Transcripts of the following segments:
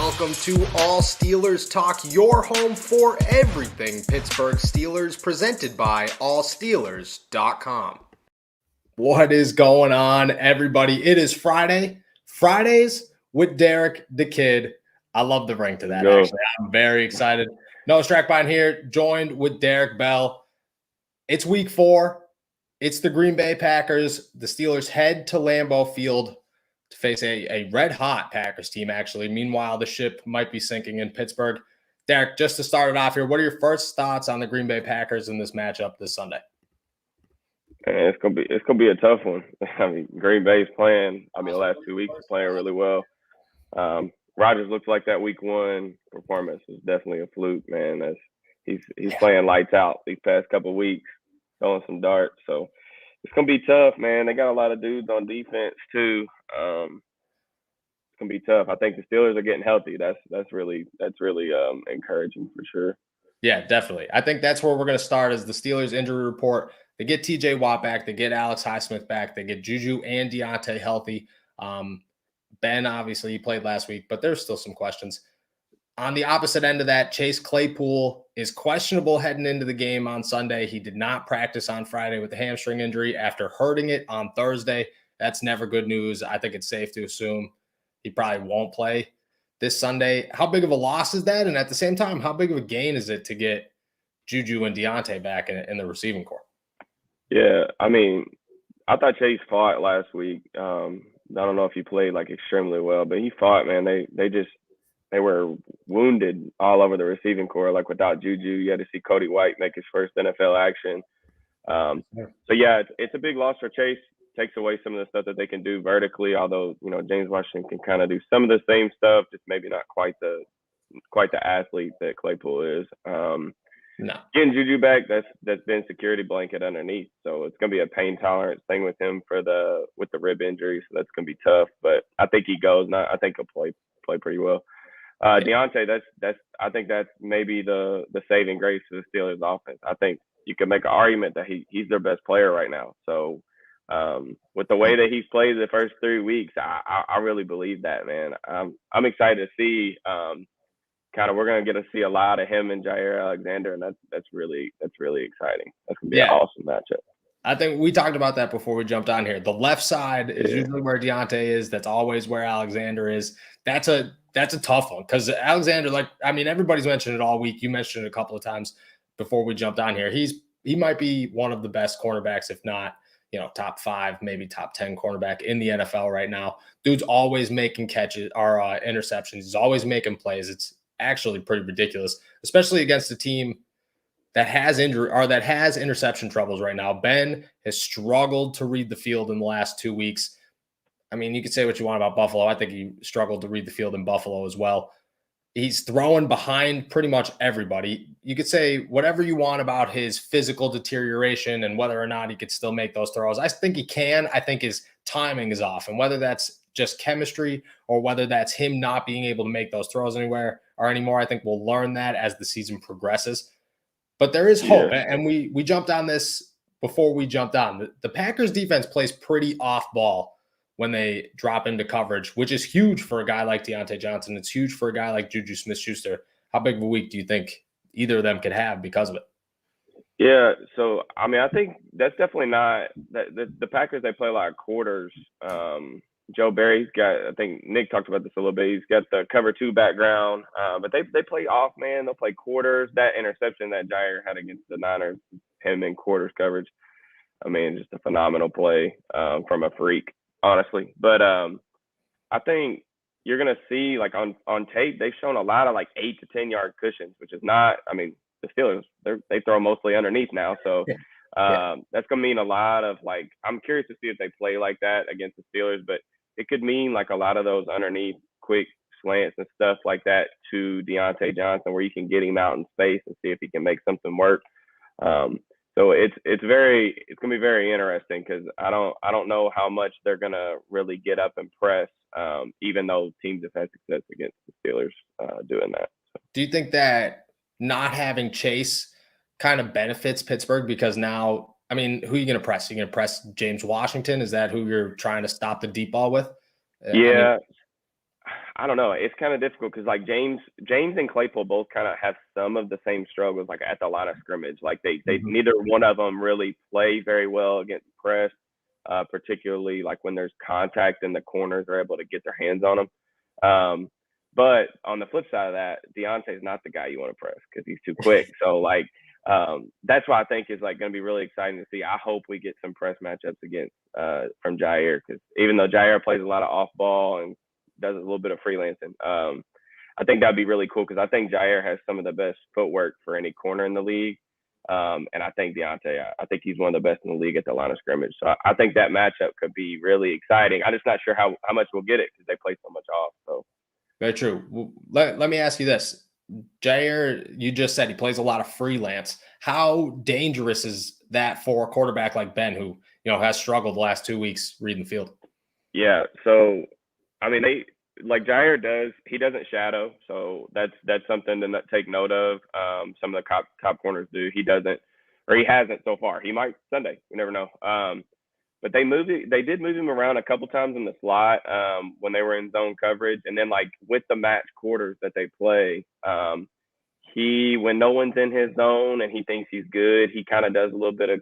welcome to All Steelers Talk, your home for everything Pittsburgh Steelers, presented by allsteelers.com. What is going on, everybody? It is Friday. Fridays with Derek the Kid. I love the ring to that, actually. I'm very excited. Noah Strackbein here, joined with Derek Bell. It's week 4. It's the Green Bay Packers. The Steelers head to Lambeau Field to face a red-hot Packers team, actually. Meanwhile, the ship might be sinking in Pittsburgh. Derek, just to start it off here, what are your first thoughts on the Green Bay Packers in this matchup this Sunday? It's gonna be a tough one. I mean, Green Bay's playing. The last 2 weeks are playing really well. Rodgers looks like that week 1 performance is definitely a fluke, man. He's playing lights out these past couple of weeks, throwing some darts. So it's gonna be tough, man. They got a lot of dudes on defense too. It's gonna be tough. I think the Steelers are getting healthy. That's really encouraging for sure. Yeah, definitely. I think that's where we're going to start is the Steelers injury report. They get TJ Watt back. They get Alex Highsmith back. They get Juju and Deontay healthy. Ben, obviously, he played last week, but there's still some questions. On the opposite end of that, Chase Claypool is questionable heading into the game on Sunday. He did not practice on Friday with a hamstring injury after hurting it on Thursday. That's never good news. I think it's safe to assume he probably won't play this Sunday. How big of a loss is that? And at the same time, how big of a gain is it to get Juju and Deontay back in the receiving corps? Yeah, I thought Chase fought last week. I don't know if he played like extremely well, but he fought, man. They were wounded all over the receiving corps. Like without Juju, you had to see Cody White make his first NFL action. So yeah, it's a big loss for Chase. Takes away some of the stuff that they can do vertically, although James Washington can kind of do some of the same stuff, just maybe not quite the athlete that Claypool is. No. Getting Juju back, that's been security blanket underneath, so it's gonna be a pain tolerance thing with him with the rib injury, so that's gonna be tough. But I think he goes. I think he'll play pretty well. Deontay, I think that's maybe the saving grace for the Steelers offense. I think you can make an argument that he's their best player right now. So with the way that he's played the first 3 weeks, I really believe that, man. I'm excited to see. We're gonna get to see a lot of him and Jair Alexander, and that's really exciting. That's gonna be an awesome matchup. I think we talked about that before we jumped on here. The left side is usually where Deontay is. That's always where Alexander is. That's a tough one because Alexander, everybody's mentioned it all week. You mentioned it a couple of times before we jumped on here. He might be one of the best cornerbacks, if not, top 5, maybe top 10 cornerback in the NFL right now. Dude's always making catches or interceptions. He's always making plays. It's actually pretty ridiculous, especially against a team that has injury or that has interception troubles right now. Ben has struggled to read the field in the last 2 weeks. You could say what you want about Buffalo. I think he struggled to read the field in Buffalo as well. He's throwing behind pretty much everybody. You could say whatever you want about his physical deterioration and whether or not he could still make those throws. I think he can. I think his timing is off. And whether that's just chemistry or whether that's him not being able to make those throws anywhere or anymore, I think we'll learn that as the season progresses. But there is hope. Yeah. And we jumped on this before we jumped on. The Packers defense plays pretty off ball when they drop into coverage, which is huge for a guy like Deontay Johnson. It's huge for a guy like Juju Smith-Schuster. How big of a week do you think either of them could have because of it? Yeah, so, I think that's definitely not – the Packers, they play a lot of quarters. Joe Barry's got – I think Nick talked about this a little bit. He's got the cover 2 background. But they play off, man. They'll play quarters. That interception that Jair had against the Niners, him in quarters coverage, just a phenomenal play from a freak, honestly. But I think you're going to see, on tape, they've shown a lot of 8 to 10 yard cushions, which is not – the Steelers, they throw mostly underneath now. So that's going to mean a lot of I'm curious to see if they play like that against the Steelers, but it could mean a lot of those underneath quick slants and stuff like that to Deontay Johnson where you can get him out in space and see if he can make something work. So it's going to be very interesting because I don't know how much they're going to really get up and press, even though teams have had success against the Steelers doing that. So. Do you think that not having Chase kind of benefits Pittsburgh because now, who are you going to press? Are you going to press James Washington? Is that who you're trying to stop the deep ball with? Yeah. I don't know. It's kind of difficult because like James and Claypool both kind of have some of the same struggles like at the line of scrimmage. Like they neither one of them really play very well against press, particularly like when there's contact and the corners are able to get their hands on them. But on the flip side of that, Deontay's not the guy you want to press because he's too quick. So like that's why I think is like going to be really exciting to see. I hope we get some press matchups against from Jair, because even though Jair plays a lot of off ball and does a little bit of freelancing, I think that'd be really cool because I think Jair has some of the best footwork for any corner in the league. And I think Deontay, I think he's one of the best in the league at the line of scrimmage. So I think that matchup could be really exciting. I'm just not sure how much we'll get it because they play so much off. So very true. Well, let me ask you this. Jair, you just said he plays a lot of freelance. How dangerous is that for a quarterback like Ben, who has struggled the last 2 weeks reading the field? Yeah. So I mean, like Jair does. He doesn't shadow, so that's something to take note of. Some of the top corners do. He doesn't, or he hasn't so far. He might Sunday. You never know. But they did move him around a couple times in the slot when they were in zone coverage, and then like with the match quarters that they play, when no one's in his zone and he thinks he's good, he kind of does a little bit of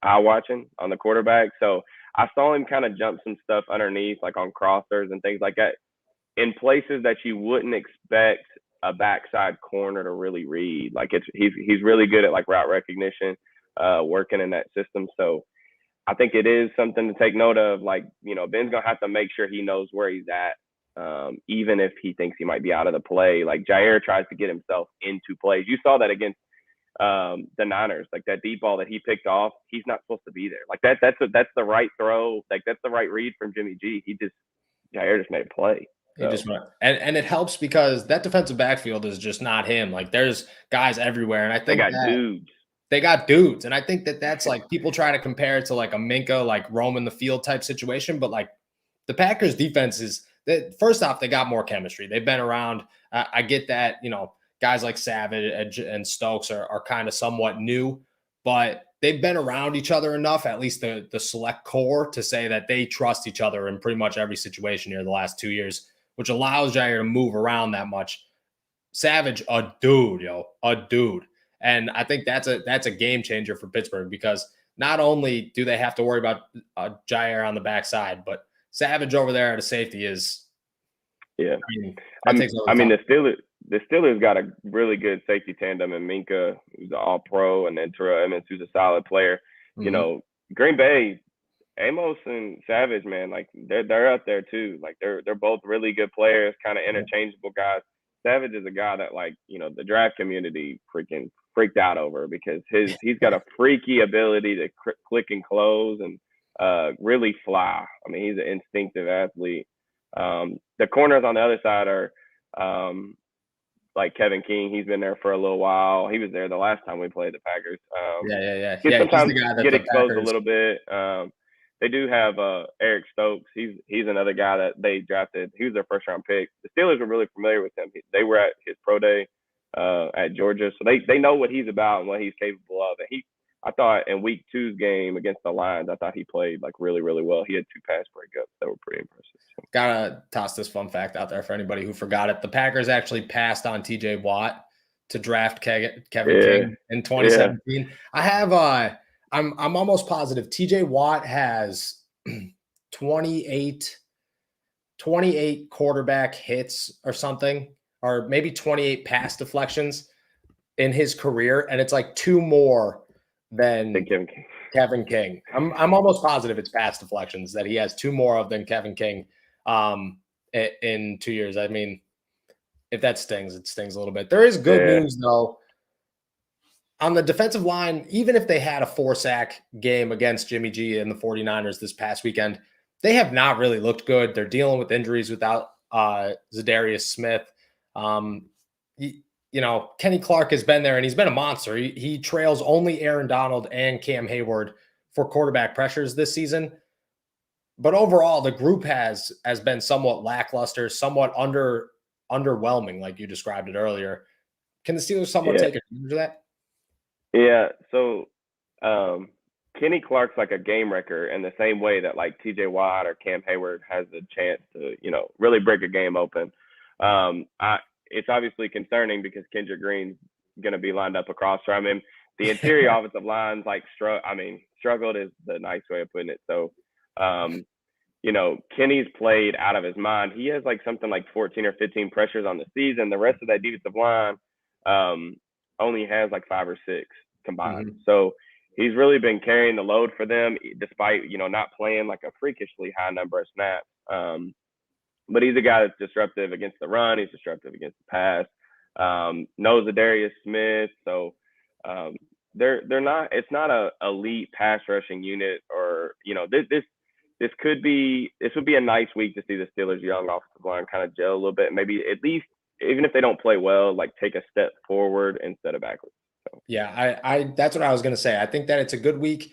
eye watching on the quarterback. So I saw him kind of jump some stuff underneath, like on crossers and things like that, in places that you wouldn't expect a backside corner to really read. Like he's really good at like route recognition, working in that system. So I think it is something to take note of. Like, Ben's gonna have to make sure he knows where he's at, even if he thinks he might be out of the play. Like Jair tries to get himself into plays. You saw that against the Niners, like that deep ball that he picked off. He's not supposed to be there. Like that's the right throw. Like that's the right read from Jimmy G. Jair just made a play. So. He just went, and it helps because that defensive backfield is just not him. Like there's guys everywhere, and I think they got dudes, and I think that's like people try to compare it to like a Minka, like roaming the field type situation, but like the Packers defense is that first off, they got more chemistry. They've been around. I get that, guys like Savage and Stokes are kind of somewhat new, but they've been around each other enough, at least the select core, to say that they trust each other in pretty much every situation here the last 2 years, which allows Jair to move around that much. Savage, a dude. And I think that's a game changer for Pittsburgh, because not only do they have to worry about Jair on the backside, but Savage over there at a safety is. Yeah, I mean the Steelers got a really good safety tandem in Minka, who's an All-Pro, and then Terrell Emmons, who's a solid player. Mm-hmm. Green Bay, Amos and Savage, man, like they're up there too. Like they're both really good players, kind of interchangeable guys. Savage is a guy that, like, the draft community freaking freaked out over, because he's got a freaky ability to click and close and really fly. I mean, he's an instinctive athlete. The corners on the other side are like Kevin King. He's been there for a little while. He was there the last time we played the Packers. Yeah. Sometimes get exposed a little bit. They do have Eric Stokes. He's another guy that they drafted. He was their first round pick. The Steelers are really familiar with him. They were at his pro day at Georgia, so they know what he's about and what he's capable of. And I thought in week 2's game against the Lions, I thought he played like really, really well. He had 2 pass breakups that were pretty impressive. So. Gotta toss this fun fact out there for anybody who forgot it. The Packers actually passed on TJ Watt to draft Kevin King in 2017. Yeah. I have I'm almost positive TJ Watt has 28 quarterback hits or something, or maybe 28 pass deflections in his career, and it's like 2 more than Kevin King. I'm almost positive it's pass deflections that he has 2 more of than Kevin King in 2 years. I mean, if that stings, it stings a little bit. There is good news though. On the defensive line, even if they had a 4-sack game against Jimmy G and the 49ers this past weekend, they have not really looked good. They're dealing with injuries without Zadarius Smith. Kenny Clark has been there, and he's been a monster. He trails only Aaron Donald and Cam Hayward for quarterback pressures this season. But overall, the group has been somewhat lackluster, somewhat underwhelming, like you described it earlier. Can the Steelers somewhat take advantage of that? Yeah. So Kenny Clark's like a game wrecker in the same way that like TJ Watt or Cam Hayward has a chance to, really break a game open. It's obviously concerning because Kendrick Green's going to be lined up across from him. The interior offensive line's like struggled is the nice way of putting it. So, Kenny's played out of his mind. He has like something like 14 or 15 pressures on the season. The rest of that defensive line only has like 5 or 6 combined. Mm-hmm. So he's really been carrying the load for them, despite not playing like a freakishly high number of snaps. But he's a guy that's disruptive against the run. He's disruptive against the pass. Knows Darius Smith. So they're not. It's not a elite pass rushing unit, or this would be a nice week to see the Steelers' young offensive line kind of gel a little bit. Maybe at least, even if they don't play well, like take a step forward instead of backwards. So. Yeah, I that's what I was going to say. I think that it's a good week.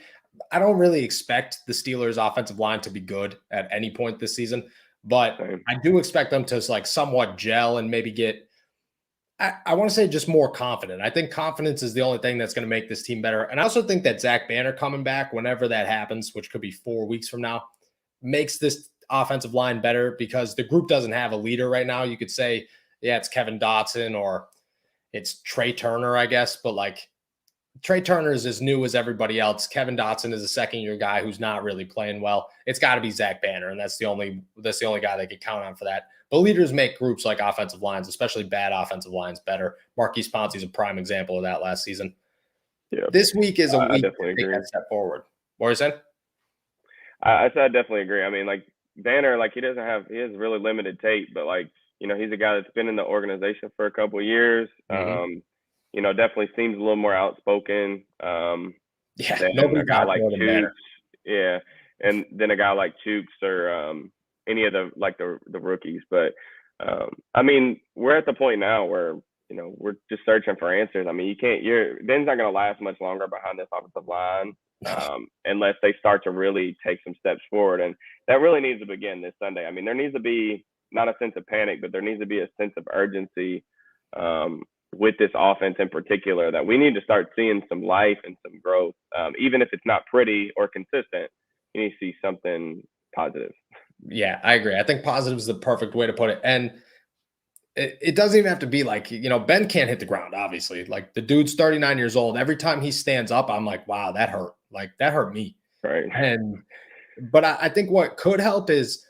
I don't really expect the Steelers' offensive line to be good at any point this season, but I do expect them to like somewhat gel and maybe get, I want to say, just more confident. I think confidence is the only thing that's going to make this team better. And I also think that Zach Banner coming back whenever that happens, which could be 4 weeks from now, makes this offensive line better because the group doesn't have a leader right now. You could say, yeah, it's Kevin Dotson or it's Trey Turner, I guess, but like Trey Turner is as new as everybody else. Kevin Dotson is a second-year guy who's not really playing well. It's got to be Zach Banner, and that's the only guy they could count on for that. But leaders make groups like offensive lines, especially bad offensive lines, better. Marquise Pouncey is a prime example of that last season. Yeah. This week is a week to take that step forward. What are you saying? I definitely agree. I mean, like Banner, like he has really limited tape, but like, he's a guy that's been in the organization for a couple of years. Mm-hmm. Definitely seems a little more outspoken. Than a guy like Chooks. Yeah. And then a guy like Chooks or any of the rookies. But I mean, we're at the point now where, we're just searching for answers. I mean, Ben's not going to last much longer behind this offensive line unless they start to really take some steps forward. And that really needs to begin this Sunday. I mean, there needs to be not a sense of panic, but there needs to be a sense of urgency with this offense in particular, that we need to start seeing some life and some growth. Even if it's not pretty or consistent, you need to see something positive. Yeah, I agree. I think positive is the perfect way to put it. And it doesn't even have to be like, Ben can't hit the ground, obviously. Like the dude's 39 years old. Every time he stands up, I'm like, wow, that hurt. Like that hurt me. Right. But I think what could help is,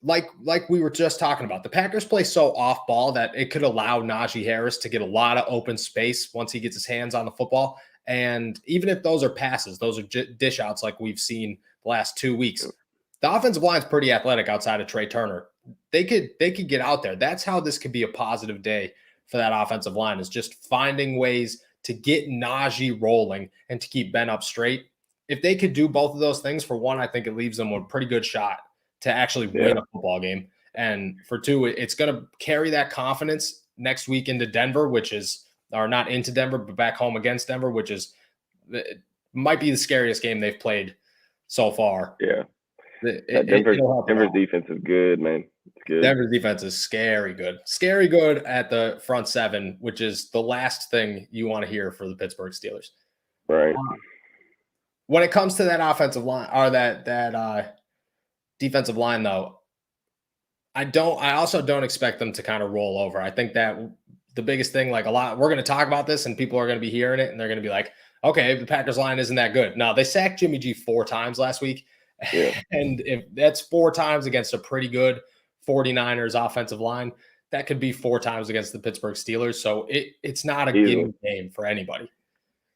like we were just talking about, the Packers play so off ball that it could allow Najee Harris to get a lot of open space once he gets his hands on the football. And even if those are passes, those are dish outs like we've seen the last 2 weeks. The offensive line is pretty athletic outside of Trey Turner. They could get out there. That's how this could be a positive day for that offensive line, is just finding ways to get Najee rolling and to keep Ben up straight. If they could do both of those things, for one, I think it leaves them with a pretty good shot to actually win a football game. And for two, it's going to carry that confidence next week into Denver, or not into Denver, but back home against Denver, which might be the scariest game they've played so far. Yeah. Denver's defense is good, man. It's good. Denver's defense is scary good. Scary good at the front seven, which is the last thing you want to hear for the Pittsburgh Steelers. Right. When it comes to that offensive line, or that defensive line, though, I also don't expect them to kind of roll over. I think that the biggest thing, we're going to talk about this and people are going to be hearing it and they're going to be like, okay, the Packers line isn't that good. No, they sacked Jimmy G 4 times last week. Yeah. And if that's 4 times against a pretty good 49ers offensive line, that could be 4 times against the Pittsburgh Steelers. So it's not a given game for anybody.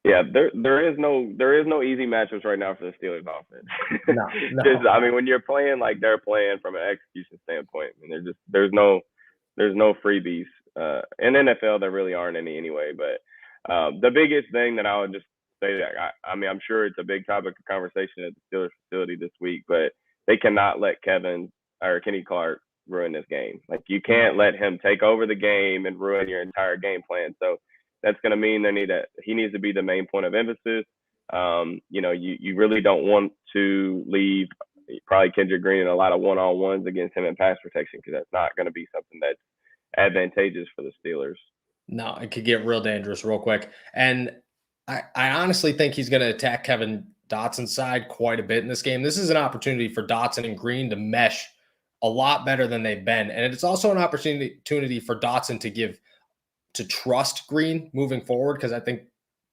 Yeah, there is no easy matchups right now for the Steelers offense. No. I mean, when you're playing like they're playing from an execution standpoint, I mean, there's no freebies. In NFL, there really aren't any anyway. But the biggest thing that I would just say, I mean, I'm sure it's a big topic of conversation at the Steelers facility this week, but they cannot let Kenny Clark ruin this game. Like, you can't let him take over the game and ruin your entire game plan. So that's going to mean he needs to be the main point of emphasis. You really don't want to leave probably Kendrick Green in a lot of one-on-ones against him in pass protection, because that's not going to be something that's advantageous for the Steelers. No, it could get real dangerous real quick. And I honestly think he's going to attack Kevin Dotson's side quite a bit in this game. This is an opportunity for Dotson and Green to mesh a lot better than they've been. And it's also an opportunity for Dotson to trust Green moving forward, because I think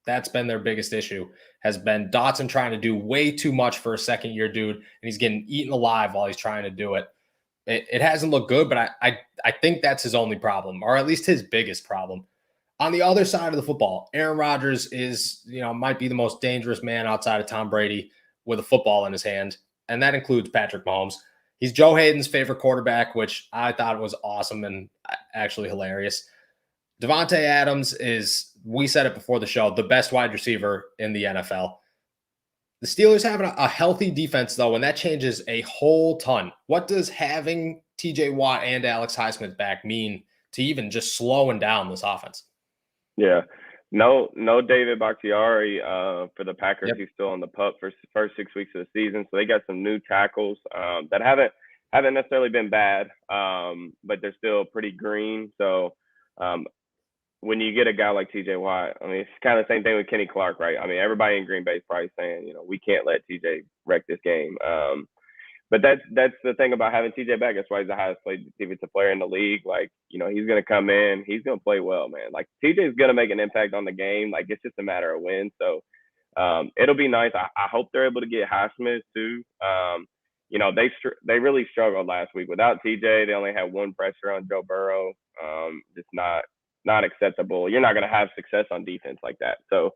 that's been their biggest issue, has been Dotson trying to do way too much for a second-year dude, and he's getting eaten alive while he's trying to do it. It hasn't looked good, but I think that's his only problem, or at least his biggest problem. On the other side of the football, Aaron Rodgers is, might be the most dangerous man outside of Tom Brady with a football in his hand, and that includes Patrick Mahomes. He's Joe Hayden's favorite quarterback, which I thought was awesome and actually hilarious. Davante Adams is, we said it before the show, the best wide receiver in the NFL. The Steelers have a healthy defense, though, and that changes a whole ton. What does having TJ Watt and Alex Highsmith back mean to even just slowing down this offense? Yeah. No David Bakhtiari for the Packers. Yep. He's still on the pup for the first 6 weeks of the season. So they got some new tackles that haven't necessarily been bad, but they're still pretty green. So when you get a guy like TJ Watt, I mean, it's kind of the same thing with Kenny Clark, right? I mean, everybody in Green Bay is probably saying, we can't let TJ wreck this game. But that's the thing about having TJ back. That's why he's the highest paid defensive player in the league. Like, he's going to come in. He's going to play well, man. Like, TJ's going to make an impact on the game. Like, it's just a matter of when. So it'll be nice. I hope they're able to get Highsmith too. They really struggled last week. Without TJ, they only had one pressure on Joe Burrow. Just not acceptable. You're not going to have success on defense like that. So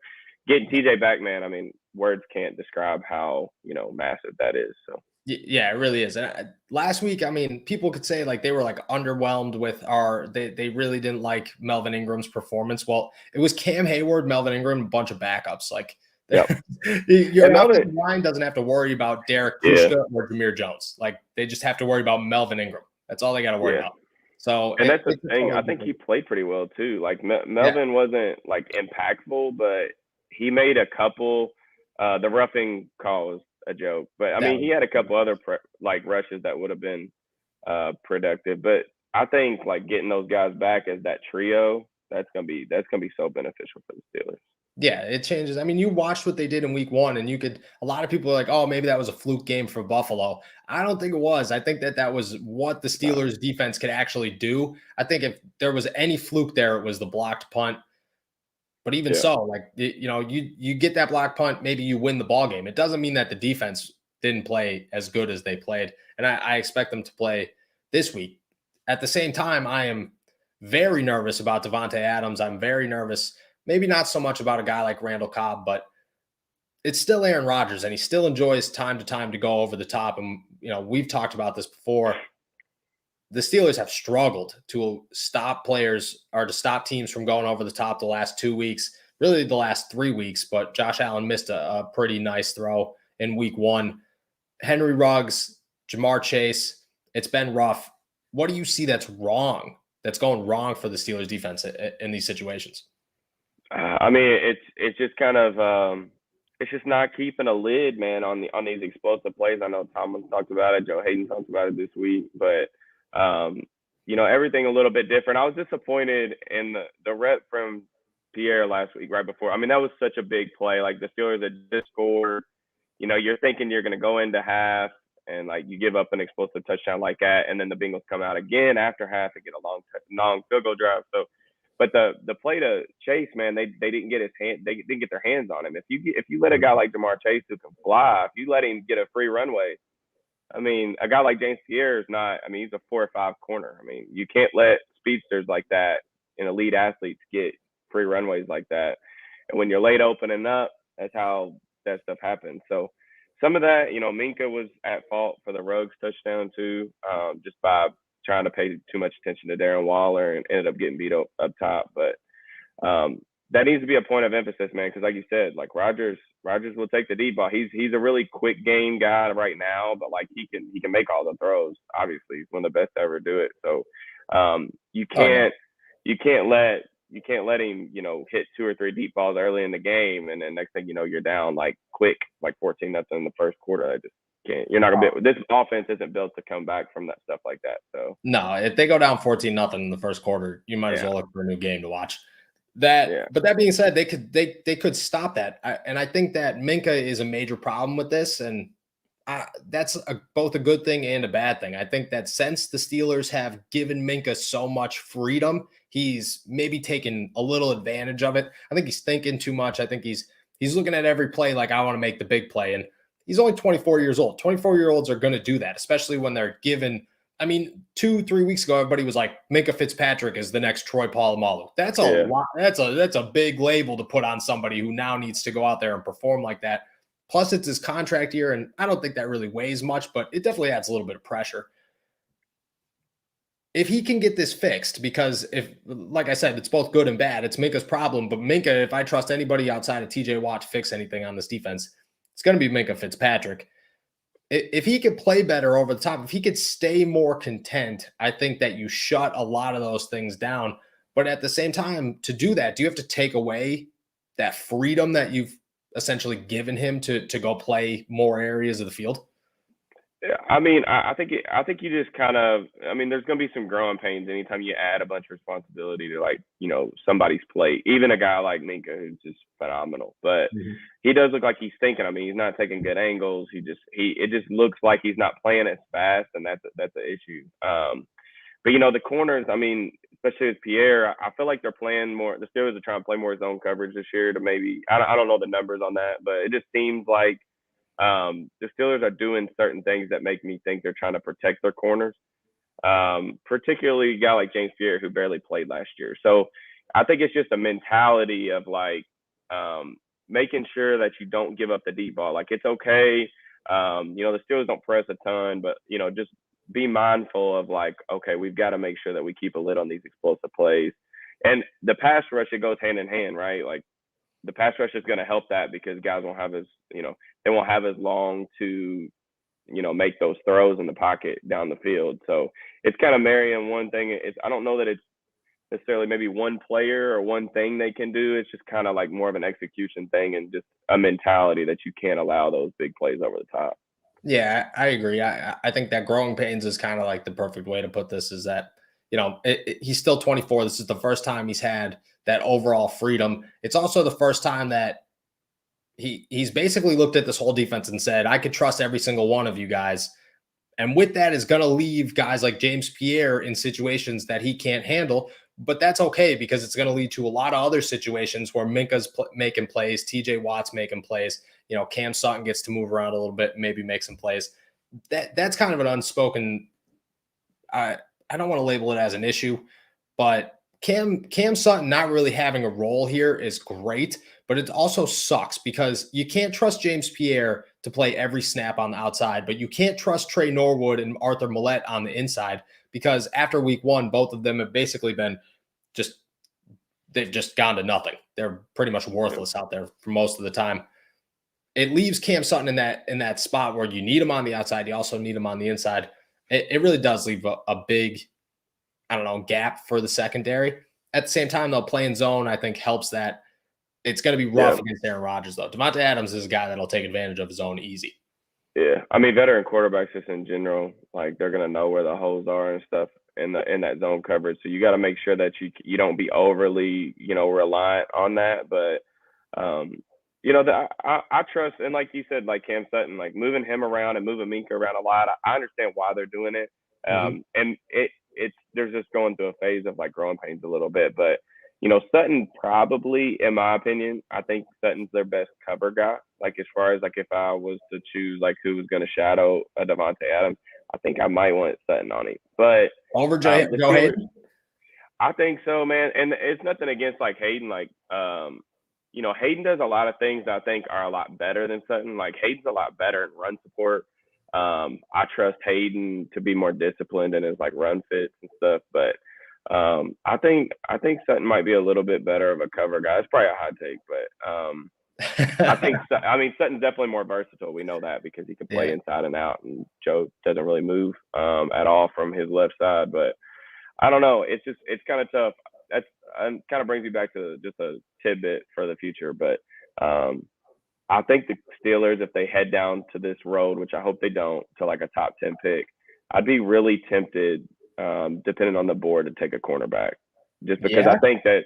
getting TJ back, man, I mean, words can't describe how, massive that is. So. Yeah, it really is. And last week, I mean, people could say like they were like underwhelmed with they really didn't like Melvin Ingram's performance. Well, it was Cam Hayward, Melvin Ingram, a bunch of backups. Like, yep. Your offensive line doesn't have to worry about Derek Kushka or Jameer Jones. Like, they just have to worry about Melvin Ingram. That's all they got to worry about. So, and that's the thing. I think he played pretty well too. Like Melvin wasn't like impactful, but he made a couple. The roughing call was a joke, but I mean, he had a couple other rushes that would have been productive. But I think like getting those guys back as that trio, that's gonna be so beneficial for the Steelers. Yeah, it changes. I mean, you watched what they did in week 1, and a lot of people are like, oh, maybe that was a fluke game for Buffalo. I don't think it was. I think that was what the Steelers defense could actually do. I think if there was any fluke there, it was the blocked punt. But even so, like, you get that blocked punt, maybe you win the ball game. It doesn't mean that the defense didn't play as good as they played. And I expect them to play this week. At the same time, I am very nervous about Davante Adams. I'm very nervous. Maybe not so much about a guy like Randall Cobb, but it's still Aaron Rodgers, and he still enjoys time to time to go over the top. And, we've talked about this before. The Steelers have struggled to stop players or to stop teams from going over the top the last 2 weeks, really the last 3 weeks, but Josh Allen missed a pretty nice throw in week 1. Henry Ruggs, Jamar Chase, it's been rough. What do you see that's going wrong for the Steelers defense in these situations? I mean, it's just kind of it's just not keeping a lid, man, on these explosive plays. I know Tomlin talked about it, Joe Hayden talked about it this week, but everything a little bit different. I was disappointed in the rep from Pierre last week, right before. I mean, that was such a big play. Like, the Steelers had just scored. You're thinking you're going to go into half and like you give up an explosive touchdown like that, and then the Bengals come out again after half and get a long field goal drive. So. But the play to Chase, man, they didn't get they didn't get their hands on him. If you let a guy like Jamar Chase who can fly, if you let him get a free runway, I mean, a guy like James Pierre is not. I mean, he's a 4 or 5 corner. I mean, you can't let speedsters like that and elite athletes get free runways like that. And when you're late opening up, that's how that stuff happens. So some of that, Minka was at fault for the Ruggs touchdown too, just by trying to pay too much attention to Darren Waller and ended up getting beat up top. But that needs to be a point of emphasis, man, because like you said, like Rodgers will take the deep ball. He's a really quick game guy right now, but like he can make all the throws. Obviously, he's one of the best to ever do it. So you can't let him hit 2 or 3 deep balls early in the game, and then next thing you know you're down like quick, like 14-0 in the first quarter. I just can't. You're not gonna be. This offense isn't built to come back from that stuff like that. So no, if they go down 14-0 in the first quarter, you might as well look for a new game to watch. But that being said, they could stop that. And I think that Minka is a major problem with this. And that's both a good thing and a bad thing. I think that since the Steelers have given Minka so much freedom, he's maybe taken a little advantage of it. I think he's thinking too much. I think he's looking at every play like, I want to make the big play. And he's only 24 years old. 24-year-olds are going to do that, especially when they're given. I mean, 2-3 weeks ago, everybody was like, Minka Fitzpatrick is the next Troy Polamalu. That's a lot. That's a big label to put on somebody who now needs to go out there and perform like that. Plus, it's his contract year, and I don't think that really weighs much, but it definitely adds a little bit of pressure. If he can get this fixed, because like I said, it's both good and bad. It's Minka's problem, but Minka, if I trust anybody outside of TJ Watt to fix anything on this defense, it's going to be Minka Fitzpatrick. If he could play better over the top, if he could stay more content, I think that you shut a lot of those things down. But at the same time, to do that, do you have to take away that freedom that you've essentially given him to go play more areas of the field? Yeah, I mean, I think you just kind of, I mean, there's going to be some growing pains anytime you add a bunch of responsibility to, like, you know, somebody's plate. Even a guy like Minka, who's just phenomenal, but he does look like he's thinking. I mean, he's not taking good angles. It just looks like he's not playing as fast, and that's an issue. But you know, the corners, I mean, especially with Pierre, I feel like they're playing more. The Steelers are trying to play more zone coverage this year to maybe, I don't know the numbers on that, but it just seems like the Steelers are doing certain things that make me think they're trying to protect their corners, particularly a guy like James Pierre, who barely played last year. So I think it's just a mentality of like making sure that you don't give up the deep ball. Like, it's okay. You know, the Steelers don't press a ton, but, you know, just be mindful of like, okay, we've got to make sure that we keep a lid on these explosive plays. And the pass rush, it goes hand in hand, right? Like, the pass rush is going to help that because guys won't have as, you know, they won't have as long to, you know, make those throws in the pocket down the field. So it's kind of marrying one thing. I don't know that it's necessarily maybe one player or one thing they can do. It's just kind of like more of an execution thing and just a mentality that you can't allow those big plays over the top. Yeah, I agree. I think that growing pains is kind of like the perfect way to put this, is that, you know, he's still 24. This is the first time he's had that overall freedom. It's also the first time that he's basically looked at this whole defense and said, I could trust every single one of you guys. And with that is going to leave guys like James Pierre in situations that he can't handle. But that's okay, because it's going to lead to a lot of other situations where Minka's making plays, TJ Watt's making plays. You know, Cam Sutton gets to move around a little bit, maybe make some plays. That's kind of an unspoken, I don't want to label it as an issue, but Cam Sutton not really having a role here is great, but it also sucks because you can't trust James Pierre to play every snap on the outside, but you can't trust Trey Norwood and Arthur Millette on the inside, because after week one, both of them have basically been they've just gone to nothing. They're pretty much worthless out there for most of the time. It leaves Cam Sutton in that spot where you need him on the outside. You also need him on the inside. It really does leave a big, I don't know, gap for the secondary. At the same time, though, playing zone, I think, helps that. It's going to be rough against Aaron Rodgers, though. Devontae Adams is a guy that'll take advantage of his zone easy. Yeah, I mean, veteran quarterbacks just in general, like, they're going to know where the holes are and stuff in that zone coverage. So you got to make sure that you don't be overly, you know, reliant on that. But you know, I trust, and like you said, like Cam Sutton, like moving him around and moving Minka around a lot. I understand why they're doing it, and there's just going through a phase of like growing pains a little bit. But you know, Sutton probably, in my opinion, I think Sutton's their best cover guy. Like, as far as like if I was to choose like who was going to shadow a Devontae Adams, I think I might want Sutton on him. But over Joe Hayden, I think so, man. And it's nothing against like Hayden, like you know, Hayden does a lot of things that I think are a lot better than Sutton. Like, Hayden's a lot better in run support. I trust Hayden to be more disciplined in his like run fits and stuff. But I think Sutton might be a little bit better of a cover guy. It's probably a hot take, but I think Sutton's definitely more versatile. We know that because he can play inside and out, and Joe doesn't really move at all from his left side. But I don't know. It's kind of tough. That's kind of brings me back to just a tidbit for the future. But I think the Steelers, if they head down to this road, which I hope they don't, to like a top 10 pick, I'd be really tempted, depending on the board, to take a cornerback, just because I think that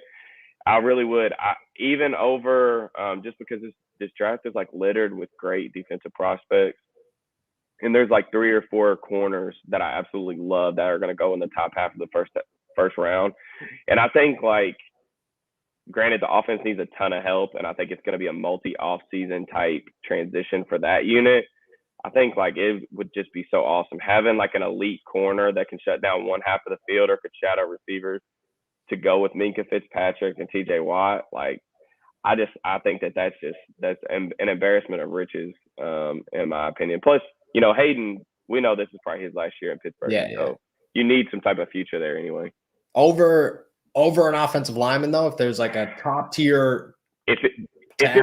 I really would. Even over just because this draft is like littered with great defensive prospects. And there's like 3 or 4 corners that I absolutely love that are going to go in the top half of the first round. And I think, like, granted, the offense needs a ton of help, and I think it's going to be a multi-off-season type transition for that unit. I think, like, it would just be so awesome having like an elite corner that can shut down one half of the field or could shadow receivers to go with Minkah Fitzpatrick and TJ Watt. Like, I think that's an embarrassment of riches, in my opinion. Plus, you know, Hayden, we know this is probably his last year in Pittsburgh. Yeah. So you need some type of future there anyway. Over an offensive lineman, though, if there's like a top tier. If it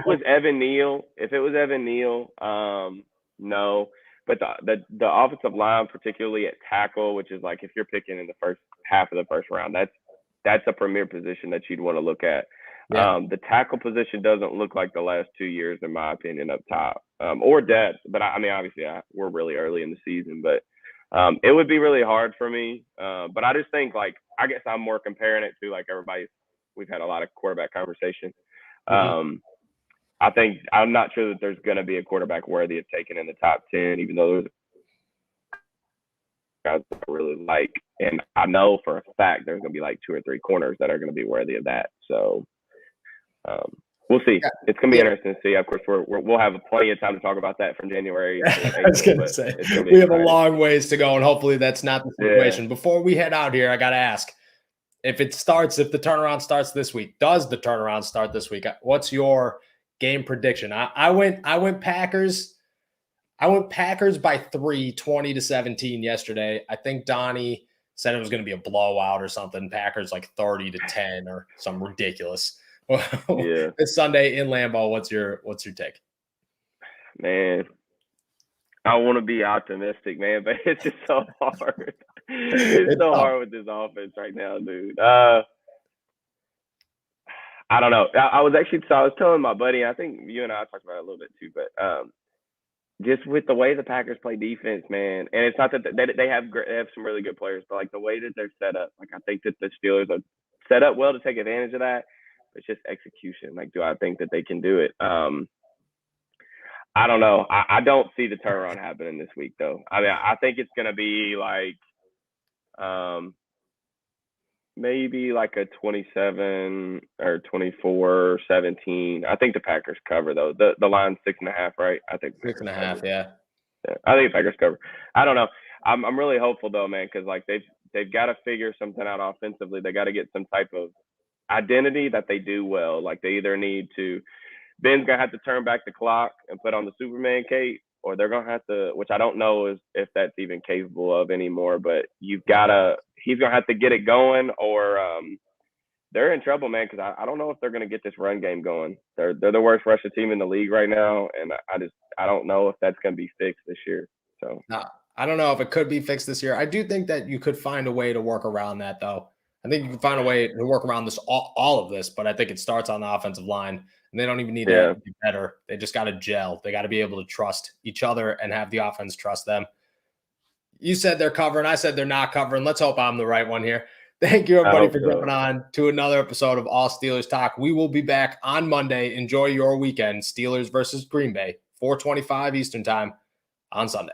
was Evan Neal, no. But the offensive line, particularly at tackle, which is like if you're picking in the first half of the first round, that's a premier position that you'd want to look at. Yeah. The tackle position doesn't look like the last 2 years, in my opinion, up top, or depth. But I mean, obviously, we're really early in the season, but it would be really hard for me. But I just think, like, I guess I'm more comparing it to, like, we've had a lot of quarterback conversation. I think I'm not sure that there's going to be a quarterback worthy of taking in the top 10, even though there's guys that I really like. And I know for a fact there's going to be like 2 or 3 corners that are going to be worthy of that. So we'll see. It's going to be interesting to see. Of course, we'll have plenty of time to talk about that from January. I was going to say, we have a long ways to go, and hopefully that's not the situation. Yeah. Before we head out here, I got to ask, if the turnaround starts this week, does the turnaround start this week? What's your game prediction? I went Packers. I went Packers by 3, 20-17 yesterday. I think Donnie said it was going to be a blowout or something. Packers like 30-10 or something ridiculous. Yeah. It's Sunday in Lambeau. What's your take? Man, I want to be optimistic, man, but it's just so hard. It's so hard with this offense right now, dude. I don't know. I was telling my buddy, I think you and I talked about it a little bit too, but just with the way the Packers play defense, man, and it's not that they have some really good players, but like the way that they're set up, like I think that the Steelers are set up well to take advantage of that. It's just execution. Like, do I think that they can do it? I don't know. I don't see the turnaround happening this week, though. I mean, I think it's going to be like maybe like a 27 or 24-17. I think the Packers cover, though. The line's 6.5, right? I think 6.5, yeah. I think the Packers cover. I don't know. I'm really hopeful, though, man, because like they've got to figure something out offensively. They got to get some type of identity that they do well. Like, they either need to – Ben's going to have to turn back the clock and put on the Superman cape, or they're going to have to, which I don't know if that's even capable of anymore, but he's going to have to get it going, or they're in trouble, man, because I don't know if they're going to get this run game going. They're the worst rushing team in the league right now, and I don't know if that's going to be fixed this year. So no, I don't know if it could be fixed this year. I do think that you could find a way to work around that, though. I think you can find a way to work around this, all of this, but I think it starts on the offensive line, and they don't even need to be better. They just got to gel. They got to be able to trust each other and have the offense trust them. You said they're covering. I said they're not covering. Let's hope I'm the right one here. Thank you, everybody, for jumping on to another episode of All Steelers Talk. We will be back on Monday. Enjoy your weekend. Steelers versus Green Bay, 4:25 Eastern Time on Sunday.